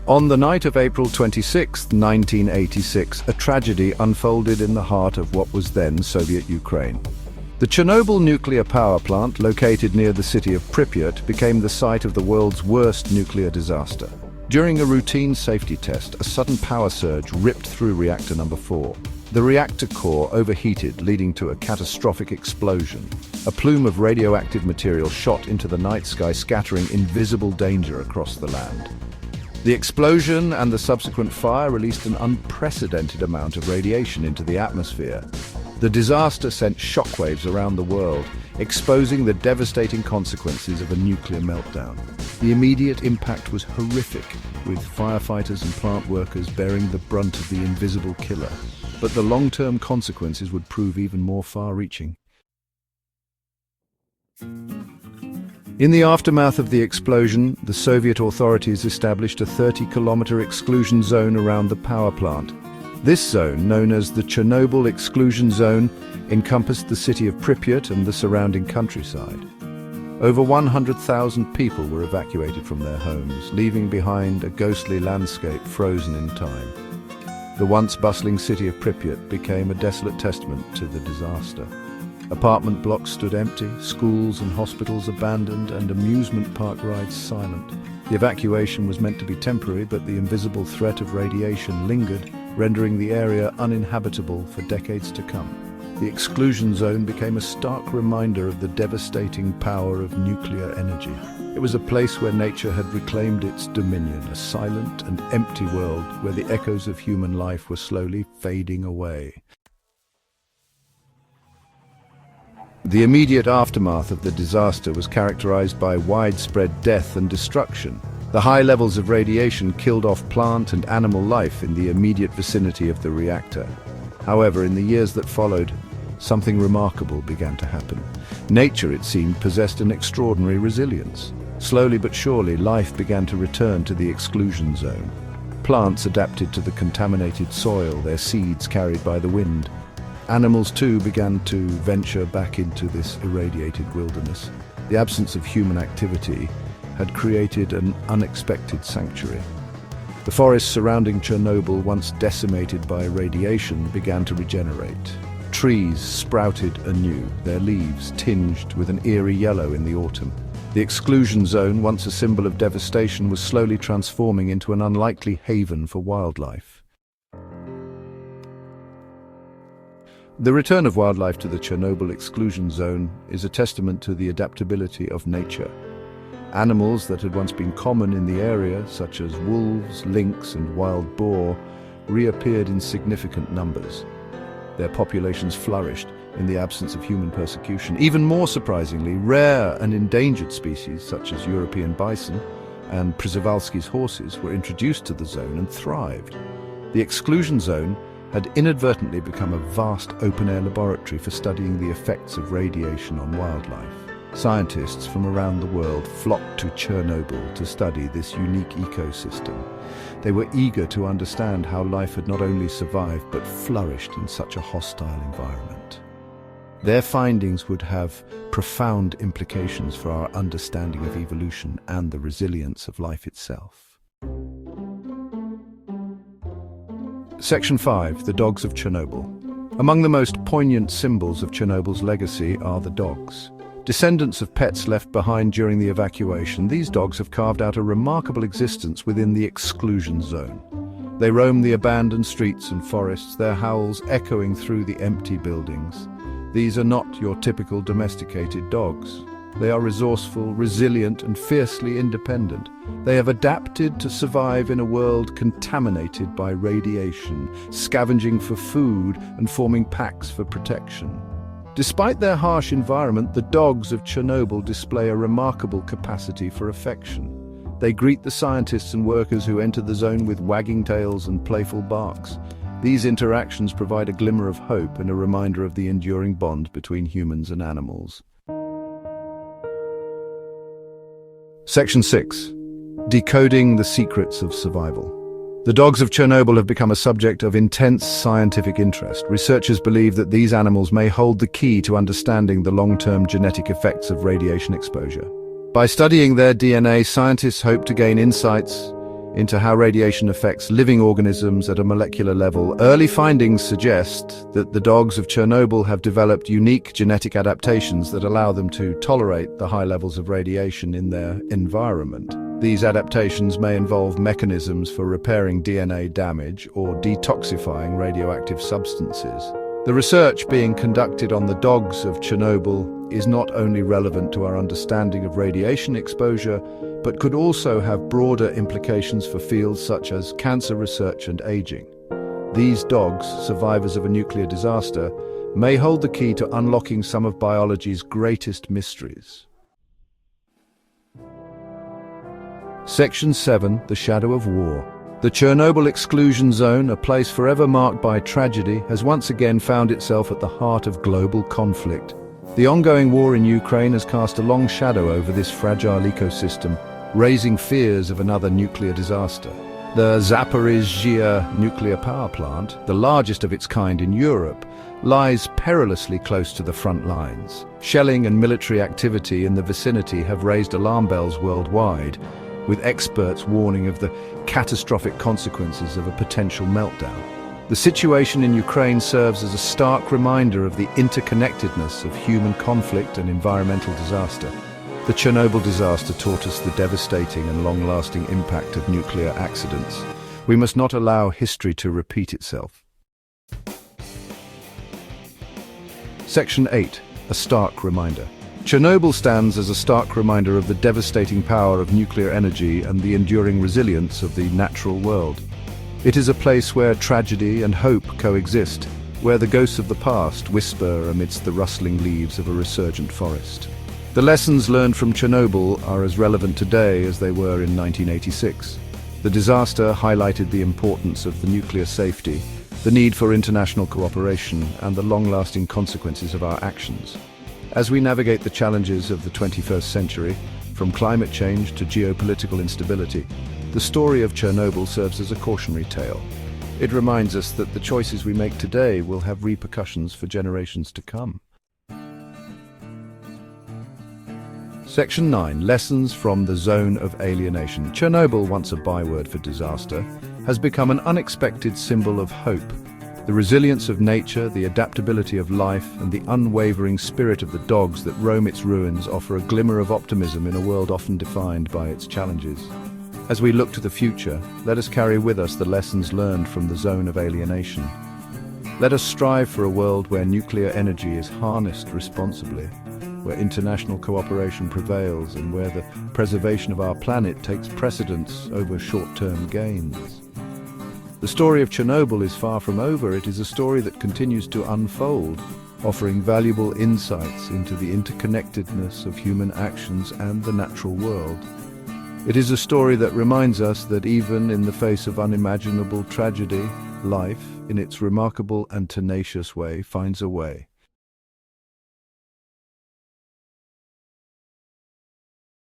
On the night of April 26, 1986, a tragedy unfolded in the heart of what was then Soviet Ukraine. The Chernobyl nuclear power plant, located near the city of Pripyat, became the site of the world's worst nuclear disaster. During a routine safety test, a sudden power surge ripped through reactor number 4. The reactor core overheated, leading to a catastrophic explosion. A plume of radioactive material shot into the night sky, scattering invisible danger across the land. The explosion and the subsequent fire released an unprecedented amount of radiation into the atmosphere. The disaster sent shockwaves around the world, exposing the devastating consequences of a nuclear meltdown. The immediate impact was horrific, with firefighters and plant workers bearing the brunt of the invisible killer. But the long-term consequences would prove even more far-reaching. In the aftermath of the explosion, the Soviet authorities established a 30-kilometer exclusion zone around the power plant. This zone, known as the Chernobyl Exclusion Zone, encompassed the city of Pripyat and the surrounding countryside. Over 100,000 people were evacuated from their homes, leaving behind a ghostly landscape frozen in time. The once bustling city of Pripyat became a desolate testament to the disaster. Apartment blocks stood empty, schools and hospitals abandoned, and amusement park rides silent. The evacuation was meant to be temporary, but the invisible threat of radiation lingered, rendering the area uninhabitable for decades to come. The exclusion zone became a stark reminder of the devastating power of nuclear energy. It was a place where nature had reclaimed its dominion, a silent and empty world where the echoes of human life were slowly fading away. The immediate aftermath of the disaster was characterized by widespread death and destruction. The high levels of radiation killed off plant and animal life in the immediate vicinity of the reactor. However, in the years that followed, something remarkable began to happen. Nature, it seemed, possessed an extraordinary resilience. Slowly but surely, life began to return to the exclusion zone. Plants adapted to the contaminated soil, their seeds carried by the wind. Animals too began to venture back into this irradiated wilderness. The absence of human activity had created an unexpected sanctuary. The forests surrounding Chernobyl, once decimated by radiation, began to regenerate. Trees sprouted anew, their leaves tinged with an eerie yellow in the autumn. The exclusion zone, once a symbol of devastation, was slowly transforming into an unlikely haven for wildlife. The return of wildlife to the Chernobyl exclusion zone is a testament to the adaptability of nature. Animals that had once been common in the area, such as wolves, lynx, and wild boar, reappeared in significant numbers. Their populations flourished in the absence of human persecution. Even more surprisingly, rare and endangered species such as European bison and Przewalski's horses were introduced to the zone and thrived. The exclusion zone had inadvertently become a vast open-air laboratory for studying the effects of radiation on wildlife. Scientists from around the world flocked to Chernobyl to study this unique ecosystem. They were eager to understand how life had not only survived but flourished in such a hostile environment. Their findings would have profound implications for our understanding of evolution and the resilience of life itself. Section 5. The Dogs of Chernobyl. Among the most poignant symbols of Chernobyl's legacy are the dogs. Descendants of pets left behind during the evacuation, these dogs have carved out a remarkable existence within the exclusion zone. They roam the abandoned streets and forests, their howls echoing through the empty buildings. These are not your typical domesticated dogs. They are resourceful, resilient, and fiercely independent. They have adapted to survive in a world contaminated by radiation, scavenging for food and forming packs for protection. Despite their harsh environment, the dogs of Chernobyl display a remarkable capacity for affection. They greet the scientists and workers who enter the zone with wagging tails and playful barks. These interactions provide a glimmer of hope and a reminder of the enduring bond between humans and animals. Section 6. Decoding the Secrets of Survival. The dogs of Chernobyl have become a subject of intense scientific interest. Researchers believe that these animals may hold the key to understanding the long-term genetic effects of radiation exposure. By studying their DNA, scientists hope to gain insights into how radiation affects living organisms at a molecular level. Early findings suggest that the dogs of Chernobyl have developed unique genetic adaptations that allow them to tolerate the high levels of radiation in their environment. These adaptations may involve mechanisms for repairing DNA damage or detoxifying radioactive substances. The research being conducted on the dogs of Chernobyl is not only relevant to our understanding of radiation exposure, but could also have broader implications for fields such as cancer research and aging. These dogs, survivors of a nuclear disaster, may hold the key to unlocking some of biology's greatest mysteries. Section 7. The Shadow of War. The Chernobyl exclusion zone, a place forever marked by tragedy, has once again found itself at the heart of global conflict. The ongoing war in Ukraine has cast a long shadow over this fragile ecosystem, raising fears of another nuclear disaster. The Zaporizhzhia nuclear power plant, the largest of its kind in Europe, lies perilously close to the front lines. Shelling and military activity in the vicinity have raised alarm bells worldwide, with experts warning of the catastrophic consequences of a potential meltdown. The situation in Ukraine serves as a stark reminder of the interconnectedness of human conflict and environmental disaster. The Chernobyl disaster taught us the devastating and long-lasting impact of nuclear accidents. We must not allow history to repeat itself. Section 8. A stark reminder. Chernobyl stands as a stark reminder of the devastating power of nuclear energy and the enduring resilience of the natural world. It is a place where tragedy and hope coexist, where the ghosts of the past whisper amidst the rustling leaves of a resurgent forest. The lessons learned from Chernobyl are as relevant today as they were in 1986. The disaster highlighted the importance of the nuclear safety, the need for international cooperation, and the long-lasting consequences of our actions. As we navigate the challenges of the 21st century, from climate change to geopolitical instability, the story of Chernobyl serves as a cautionary tale. It reminds us that the choices we make today will have repercussions for generations to come. Section 9. Lessons from the Zone of Alienation. Chernobyl, once a byword for disaster, has become an unexpected symbol of hope. The resilience of nature, the adaptability of life, and the unwavering spirit of the dogs that roam its ruins offer a glimmer of optimism in a world often defined by its challenges. As we look to the future, let us carry with us the lessons learned from the Zone of Alienation. Let us strive for a world where nuclear energy is harnessed responsibly, where international cooperation prevails, and where the preservation of our planet takes precedence over short-term gains. The story of Chernobyl is far from over. It is a story that continues to unfold, offering valuable insights into the interconnectedness of human actions and the natural world. It is a story that reminds us that even in the face of unimaginable tragedy, life, in its remarkable and tenacious way, finds a way.